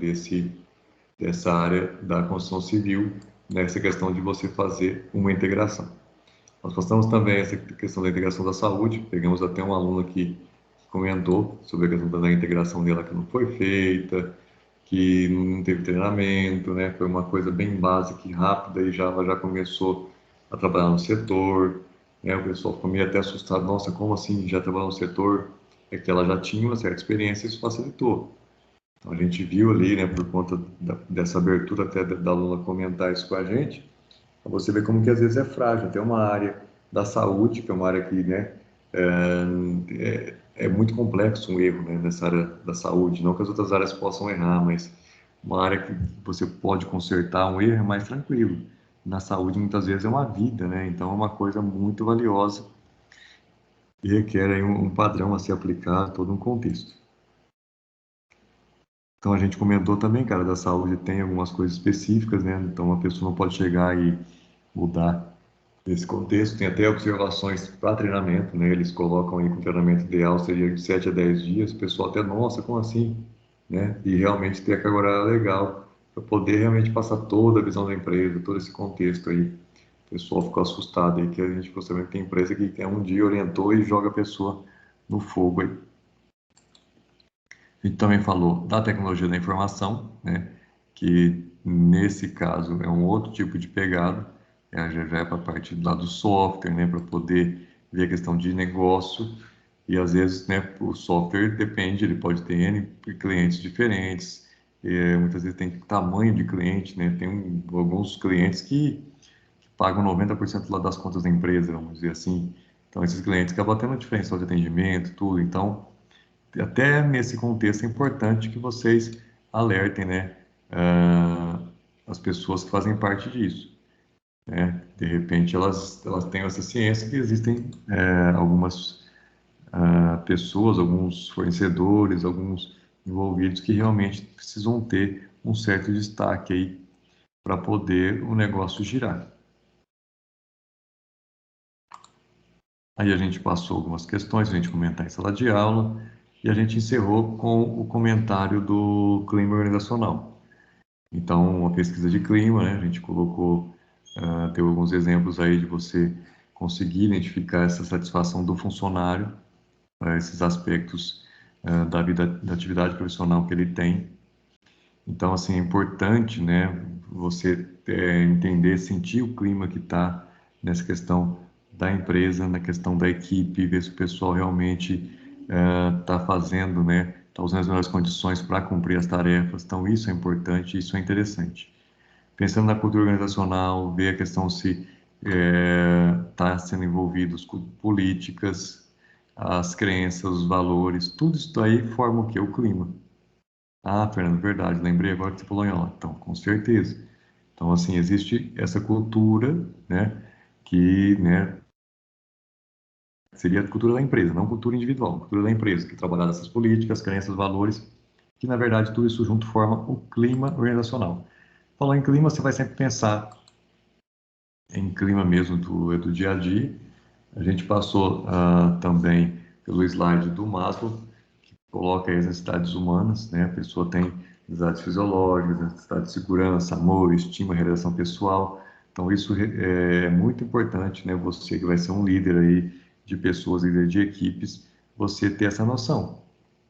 dessa área da construção civil, nessa questão de você fazer uma integração. Nós passamos também essa questão da integração da saúde, pegamos até um aluno que comentou sobre a questão da integração dela que não foi feita, que não teve treinamento, né? Foi uma coisa bem básica e rápida e já ela já começou a trabalhar no setor, né? O pessoal ficou meio até assustado, nossa, como assim já trabalhou no setor? É que ela já tinha uma certa experiência e isso facilitou. Então a gente viu ali, né, por conta dessa abertura até da aluna comentar isso com a gente, você vê como que às vezes é frágil. Tem uma área da saúde, que é uma área que, né, é muito complexo um erro, né, nessa área da saúde. Não que as outras áreas possam errar, mas uma área que você pode consertar um erro é mais tranquilo. Na saúde, muitas vezes, é uma vida, né? Então, é uma coisa muito valiosa e requer aí um padrão a ser aplicado, todo um contexto. Então, a gente comentou também, cara, da saúde tem algumas coisas específicas, né? Então, a pessoa não pode chegar e mudar esse contexto. Tem até observações para treinamento, né? Eles colocam aí que o treinamento ideal seria de 7 a 10 dias. O pessoal até, nossa, como assim? Né? E realmente ter a carga horária legal para poder realmente passar toda a visão da empresa, todo esse contexto aí. O pessoal ficou assustado aí que a gente possivelmente tem empresa que tem um dia orientou e joga a pessoa no fogo aí. A gente também falou da tecnologia da informação, né? Que nesse caso é um outro tipo de pegada, já é para a parte lá do software, né? Para poder ver a questão de negócio e às vezes, né? O software depende, ele pode ter N clientes diferentes, muitas vezes tem tamanho de cliente, né? Tem alguns clientes que pagam 90% lá das contas da empresa, vamos dizer assim. Então, esses clientes acabam tendo diferencial de atendimento, tudo. Então, até nesse contexto é importante que vocês alertem, né, as pessoas que fazem parte disso, né? De repente elas têm essa ciência que existem algumas pessoas, alguns fornecedores, alguns envolvidos que realmente precisam ter um certo destaque aí para poder o negócio girar. Aí a gente passou algumas questões, a gente comentar em sala de aula e a gente encerrou com o comentário do clima organizacional. Então, uma pesquisa de clima, né? A gente colocou, tem alguns exemplos aí de você conseguir identificar essa satisfação do funcionário, esses aspectos da vida, da atividade profissional que ele tem. Então, assim, é importante, né? Você entender, sentir o clima que está nessa questão da empresa, na questão da equipe, ver se o pessoal realmente está fazendo, né? Está usando as melhores condições para cumprir as tarefas. Então, isso é importante, isso é interessante. Pensando na cultura organizacional, ver a questão se está sendo envolvidos com políticas, as crenças, os valores, tudo isso daí forma o que? O clima. Ah, Fernando, verdade, lembrei agora que você falou em aula. Então, com certeza. Então, assim, existe essa cultura, né, que, né, seria a cultura da empresa, não cultura individual, cultura da empresa, que trabalha essas políticas, crenças, valores, que, na verdade, tudo isso junto forma o clima organizacional. Falando em clima, você vai sempre pensar em clima mesmo do dia a dia. A gente passou também pelo slide do Maslow, que coloca aí as necessidades humanas, né? A pessoa tem necessidades fisiológicas, necessidade de segurança, amor, estima, realização pessoal. Então, isso é muito importante, né? Você que vai ser um líder aí de pessoas, líder de equipes, você ter essa noção,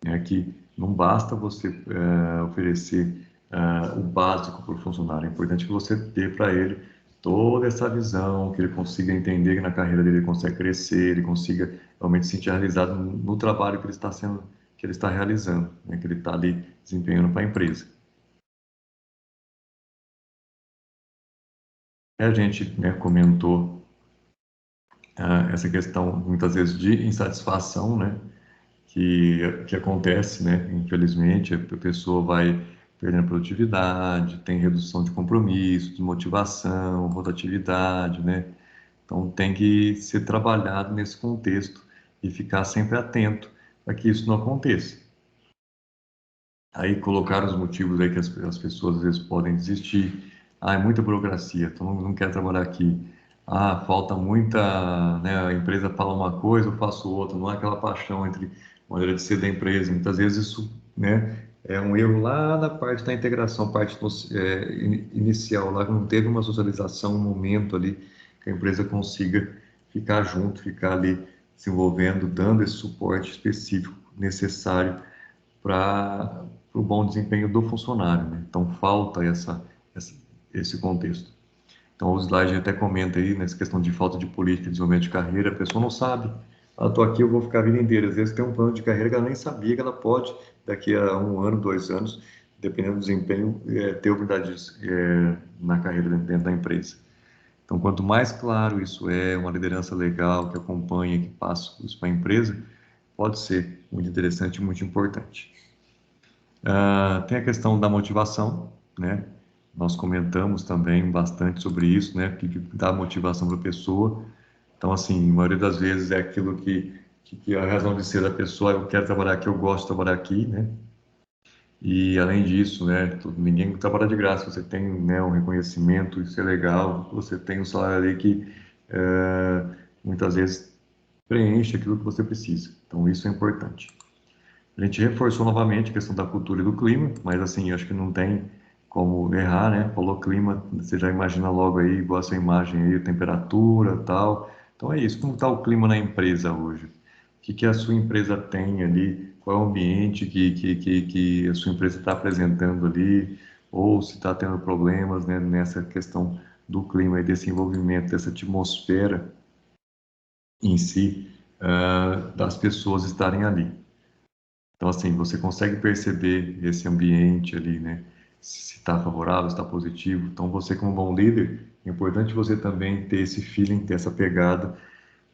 né? Que Não basta você oferecer o básico para o funcionário. É importante que você dê para ele toda essa visão, que ele consiga entender que na carreira dele ele consegue crescer, ele consiga realmente se sentir realizado no trabalho que ele está realizando, né, que ele está ali desempenhando para a empresa. A gente, né, comentou essa questão muitas vezes de insatisfação, né, que acontece, né, infelizmente, a pessoa vai perdendo produtividade, tem redução de compromisso, desmotivação, rotatividade, né? Então tem que ser trabalhado nesse contexto e ficar sempre atento para que isso não aconteça. Aí colocar os motivos aí que as pessoas às vezes podem desistir. Ah, é muita burocracia, então não quero trabalhar aqui. Ah, falta muita, né, a empresa fala uma coisa, eu faço outra, não há aquela paixão entre maneira de ser da empresa. Muitas vezes isso, né, é um erro lá na parte da integração, parte inicial, lá que não teve uma socialização, um momento ali que a empresa consiga ficar junto, ficar ali se envolvendo, dando esse suporte específico necessário para o bom desempenho do funcionário, né? Então falta esse contexto. Então o slide até comenta aí nessa questão de falta de política de desenvolvimento de carreira, a pessoa não sabe. Ah, estou aqui, eu vou ficar a vida inteira. Às vezes tem um plano de carreira que ela nem sabia que ela pode, daqui a 1 ano, 2 anos, dependendo do desempenho, ter oportunidades na carreira dentro da empresa. Então, quanto mais claro isso é, uma liderança legal que acompanha, que passa isso para a empresa, pode ser muito interessante e muito importante. Tem a questão da motivação, né? Nós comentamos também bastante sobre isso, né? O que dá motivação para a pessoa. Então, assim, a maioria das vezes é aquilo que a razão de ser da pessoa, eu quero trabalhar aqui, eu gosto de trabalhar aqui, né? E além disso, né? Ninguém trabalha de graça. Você tem, né, um reconhecimento, isso é legal. Você tem um salário ali que muitas vezes preenche aquilo que você precisa. Então, isso é importante. A gente reforçou novamente a questão da cultura e do clima, mas assim, acho que não tem como errar, né? Falou clima, você já imagina logo aí, igual essa imagem aí, temperatura, tal. Então é isso, como está o clima na empresa hoje? O que a sua empresa tem ali? Qual é o ambiente que a sua empresa está apresentando ali? Ou se está tendo problemas, né, nessa questão do clima e desse envolvimento, dessa atmosfera em si, das pessoas estarem ali. Então, assim, você consegue perceber esse ambiente ali, né? Se está favorável, se está positivo. Então, você, como bom líder, é importante você também ter esse feeling, ter essa pegada,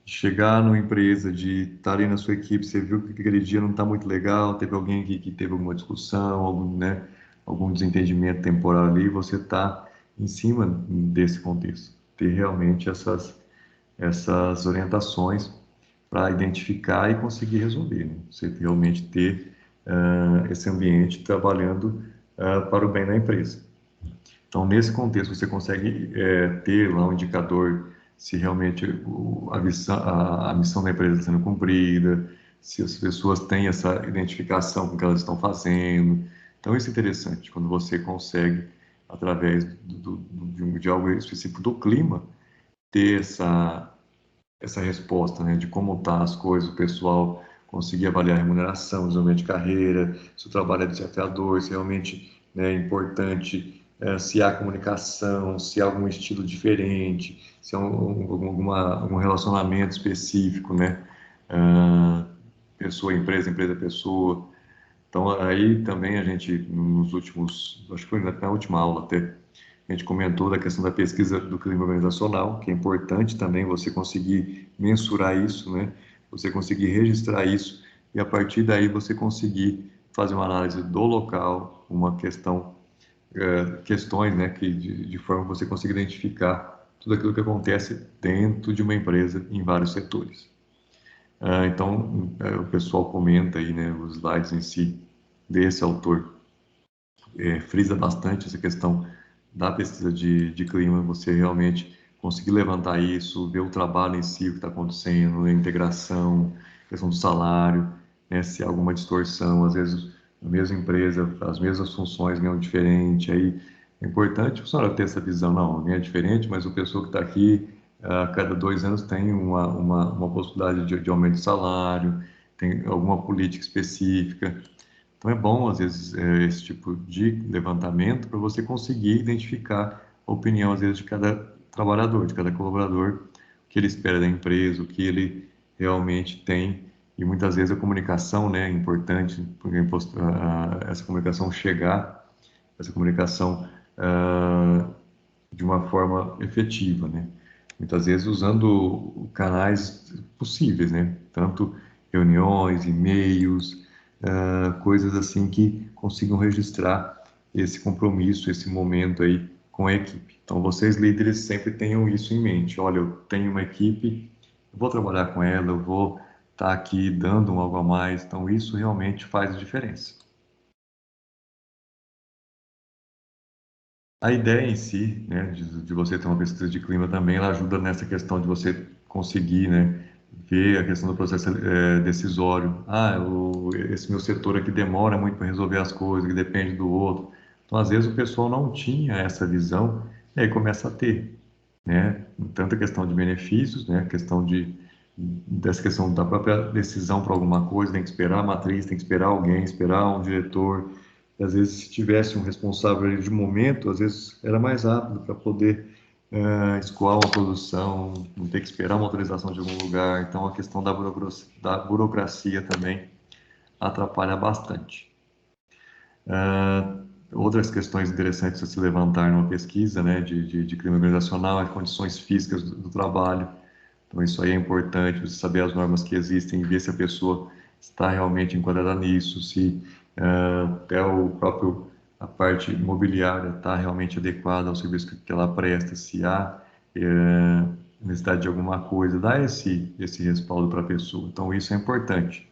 de chegar numa empresa, de estar ali na sua equipe, você viu que aquele dia não está muito legal, teve alguém que teve alguma discussão, algum, né, algum desentendimento temporal ali, e você está em cima desse contexto. Ter realmente essas orientações para identificar e conseguir resolver, né? Você realmente ter esse ambiente trabalhando para o bem da empresa. Então, nesse contexto, você consegue ter lá um indicador se realmente a missão da empresa está sendo cumprida, se as pessoas têm essa identificação com o que elas estão fazendo. Então, isso é interessante, quando você consegue, através de algo específico do clima, ter essa resposta, né, de como tá as coisas, o pessoal conseguir avaliar a remuneração, o desenvolvimento de carreira, se o trabalho é desafiador, se realmente, né, é importante, se há comunicação, se há algum estilo diferente, se há algum relacionamento específico, né, pessoa, empresa, empresa, pessoa. Então, aí também a gente, nos últimos, acho que foi na última aula até, a gente comentou da questão da pesquisa do clima organizacional, que é importante também você conseguir mensurar isso, né? Você conseguir registrar isso e a partir daí você conseguir fazer uma análise do local, uma questão, questões, né, que de forma que você consiga identificar tudo aquilo que acontece dentro de uma empresa em vários setores. Então, o pessoal comenta aí, né, os slides em si desse autor frisa bastante essa questão da pesquisa de clima, você realmente conseguir levantar isso, ver o trabalho em si, o que está acontecendo, a integração, questão do salário, né, se há alguma distorção, às vezes a mesma empresa, as mesmas funções ganham diferente, aí é importante o senhor ter essa visão, não, ganha diferente, mas o pessoa que está aqui, a cada 2 anos tem uma possibilidade de aumento de salário, tem alguma política específica, Então é bom, às vezes, esse tipo de levantamento para você conseguir identificar a opinião, às vezes, de cada trabalhador, de cada colaborador, o que ele espera da empresa, o que ele realmente tem. E muitas vezes a comunicação, né, é importante, porque essa comunicação chegar, essa comunicação de uma forma efetiva, né? Muitas vezes usando canais possíveis, né? Tanto reuniões, e-mails, coisas assim que consigam registrar esse compromisso, esse momento aí com a equipe. Então, vocês líderes sempre tenham isso em mente. Olha, eu tenho uma equipe, eu vou trabalhar com ela, eu vou estar aqui dando um algo a mais. Então, isso realmente faz a diferença. A ideia em si, né, de você ter uma pesquisa de clima também, ela ajuda nessa questão de você conseguir, né, ver a questão do processo decisório. Esse meu setor aqui demora muito para resolver as coisas, que depende do outro. Então, às vezes, o pessoal não tinha essa visão, e aí começa a ter, né, tanto a questão de benefícios, né, a questão dessa questão da própria decisão para alguma coisa, tem que esperar a matriz, tem que esperar alguém, esperar um diretor, e às vezes, se tivesse um responsável ali de momento, às vezes era mais rápido para poder escoar uma produção, não ter que esperar uma autorização de algum lugar. Então, a questão da burocracia também atrapalha bastante. Outras questões interessantes a se levantar numa pesquisa, né, de crime organizacional, as condições físicas do trabalho. Então, isso aí é importante, você saber as normas que existem, ver se a pessoa está realmente enquadrada nisso, se até o próprio, a parte imobiliária está realmente adequada ao serviço que ela presta, se há necessidade de alguma coisa, dá esse respaldo para a pessoa. Então, isso é importante.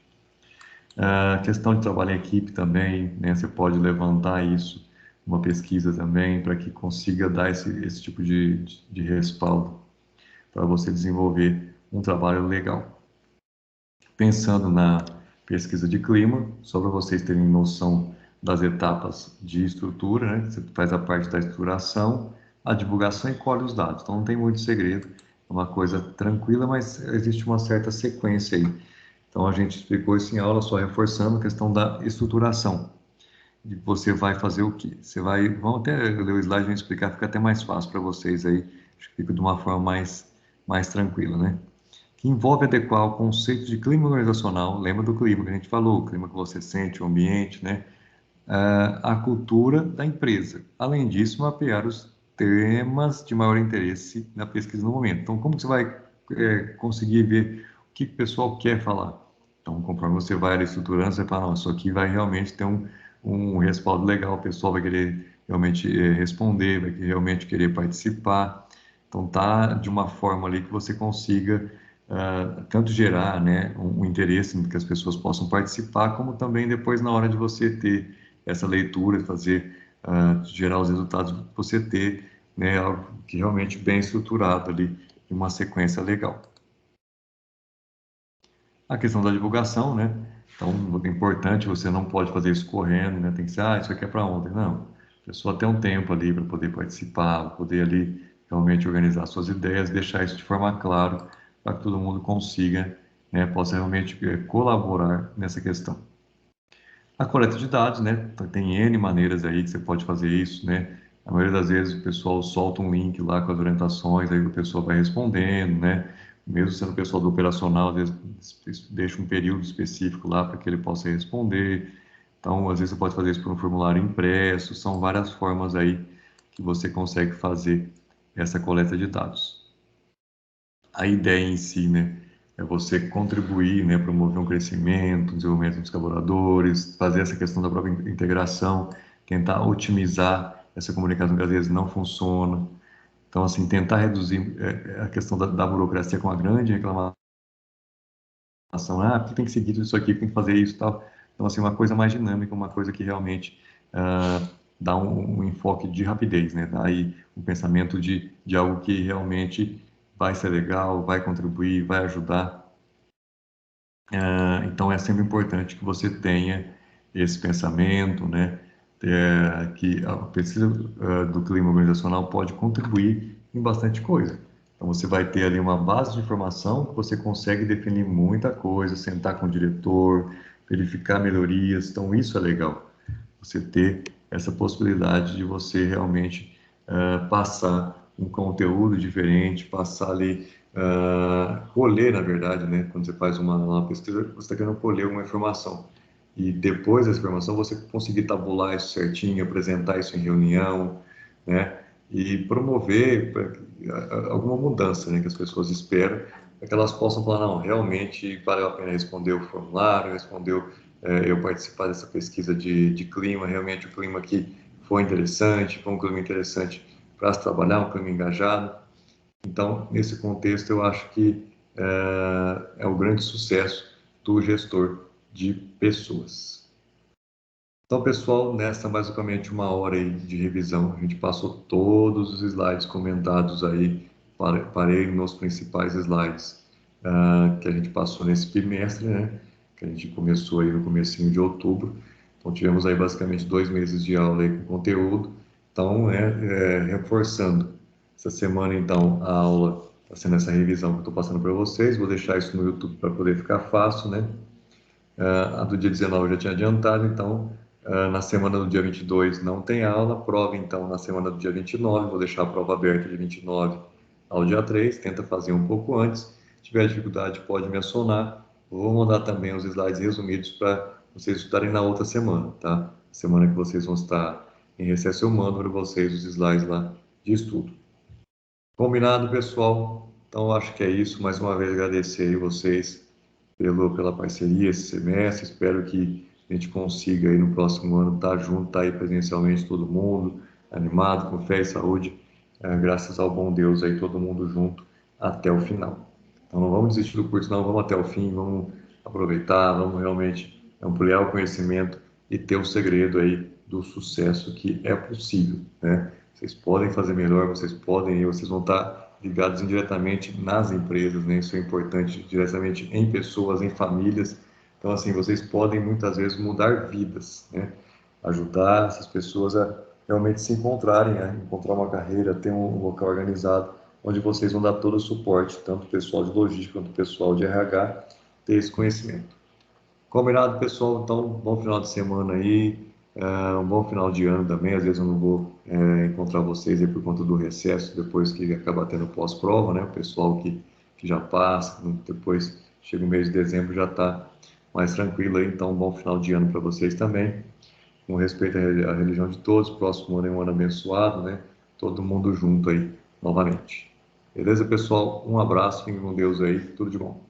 A questão de trabalho em equipe também, né, você pode levantar isso, uma pesquisa também, para que consiga dar esse tipo de respaldo para você desenvolver um trabalho legal. Pensando na pesquisa de clima, só para vocês terem noção das etapas de estrutura, né? Você faz a parte da estruturação, a divulgação e colhe os dados. Então não tem muito segredo, é uma coisa tranquila, mas existe uma certa sequência aí. Então a gente explicou isso em aula, só reforçando a questão da estruturação. E você vai fazer o quê? Vamos até ler o slide e explicar, fica até mais fácil para vocês aí, acho que fica de uma forma mais tranquila, né? Que envolve adequar o conceito de clima organizacional, lembra do clima que a gente falou, o clima que você sente, o ambiente, né? A cultura da empresa. Além disso, mapear os temas de maior interesse na pesquisa no momento. Então, como você vai conseguir ver o que o pessoal quer falar? Então, conforme você vai ali estruturando, você fala, não, isso aqui vai realmente ter um respaldo legal, o pessoal vai querer realmente responder, vai realmente querer participar. Então, tá de uma forma ali que você consiga tanto gerar, né, um interesse em que as pessoas possam participar, como também depois na hora de você ter essa leitura, fazer gerar os resultados, você ter, né, algo que realmente bem estruturado ali, em uma sequência legal. A questão da divulgação, né? Então, é importante, você não pode fazer isso correndo, né? Tem que ser, isso aqui é para ontem. Não. A pessoa tem um tempo ali para poder participar, poder ali realmente organizar suas ideias, deixar isso de forma clara, para que todo mundo consiga, né, possa realmente colaborar nessa questão. A coleta de dados, né? Então, tem N maneiras aí que você pode fazer isso, né? A maioria das vezes o pessoal solta um link lá com as orientações, aí o pessoal vai respondendo, né? Mesmo sendo o pessoal do operacional, às vezes deixa um período específico lá para que ele possa responder. Então, às vezes você pode fazer isso por um formulário impresso, são várias formas aí que você consegue fazer essa coleta de dados. A ideia em si, né, é você contribuir, né, promover um crescimento, um desenvolvimento dos colaboradores, fazer essa questão da própria integração, tentar otimizar essa comunicação que às vezes não funciona. Então, assim, tentar reduzir a questão da burocracia com a grande reclamação, porque tem que seguir tudo isso aqui, tem que fazer isso e tal. Então, assim, uma coisa mais dinâmica, uma coisa que realmente dá um enfoque de rapidez, né? Dá aí um pensamento de algo que realmente vai ser legal, vai contribuir, vai ajudar. Então, é sempre importante que você tenha esse pensamento, né? Que a pesquisa do clima organizacional pode contribuir em bastante coisa. Então, você vai ter ali uma base de informação que você consegue definir muita coisa, sentar com o diretor, verificar melhorias. Então, isso é legal, você ter essa possibilidade de você realmente passar um conteúdo diferente, passar ali, colher, na verdade, né? Quando você faz uma pesquisa, você está querendo colher uma informação. E depois dessa informação, você conseguir tabular isso certinho, apresentar isso em reunião, né? E promover alguma mudança, né, que as pessoas esperam, para que elas possam falar, não, realmente valeu a pena responder o formulário, respondeu eu participar dessa pesquisa de clima, realmente o clima aqui foi interessante, foi um clima interessante para se trabalhar, um clima engajado. Então, nesse contexto, eu acho que é o grande sucesso do gestor de pessoas. Então, pessoal, nessa basicamente uma hora aí de revisão, a gente passou todos os slides comentados aí, parei nos principais slides que a gente passou nesse bimestre, né? Que a gente começou aí no comecinho de outubro. Então, tivemos aí basicamente 2 meses de aula aí com conteúdo. Então, reforçando, essa semana, então, a aula está sendo essa revisão que eu estou passando para vocês. Vou deixar isso no YouTube para poder ficar fácil, né? A do dia 19 eu já tinha adiantado, então na semana do dia 22 não tem aula, prova então na semana do dia 29, vou deixar a prova aberta de 29 ao dia 3, tenta fazer um pouco antes, se tiver dificuldade pode me acionar, vou mandar também os slides resumidos para vocês estudarem na outra semana, tá? Semana que vocês vão estar em recesso eu mando para vocês os slides lá de estudo. Combinado, pessoal? Então acho que é isso, mais uma vez agradecer aí vocês pela parceria esse semestre. Espero que a gente consiga aí no próximo ano estar junto, estar aí presencialmente todo mundo, animado, com fé e saúde, graças ao bom Deus aí, todo mundo junto até o final. Então não vamos desistir do curso, não, vamos até o fim, vamos aproveitar, vamos realmente ampliar o conhecimento e ter o segredo aí do sucesso que é possível, né? Vocês podem fazer melhor, vocês podem, vocês vão estar ligados indiretamente nas empresas, né? Isso é importante, diretamente em pessoas, em famílias. Então, assim, vocês podem muitas vezes mudar vidas, né? Ajudar essas pessoas a realmente se encontrarem, a encontrar uma carreira, ter um local organizado, onde vocês vão dar todo o suporte, tanto o pessoal de logística quanto o pessoal de RH, ter esse conhecimento. Combinado, pessoal? Então, bom final de semana aí, um bom final de ano também. Às vezes eu não vou encontrar vocês aí por conta do recesso, depois que acaba tendo pós-prova, né? O pessoal que já passa, depois chega o mês de dezembro já está mais tranquilo aí. Então, um bom final de ano para vocês também. Com respeito à religião de todos, próximo ano é um ano abençoado, né? Todo mundo junto aí, novamente. Beleza, pessoal? Um abraço, fiquem com Deus aí, tudo de bom.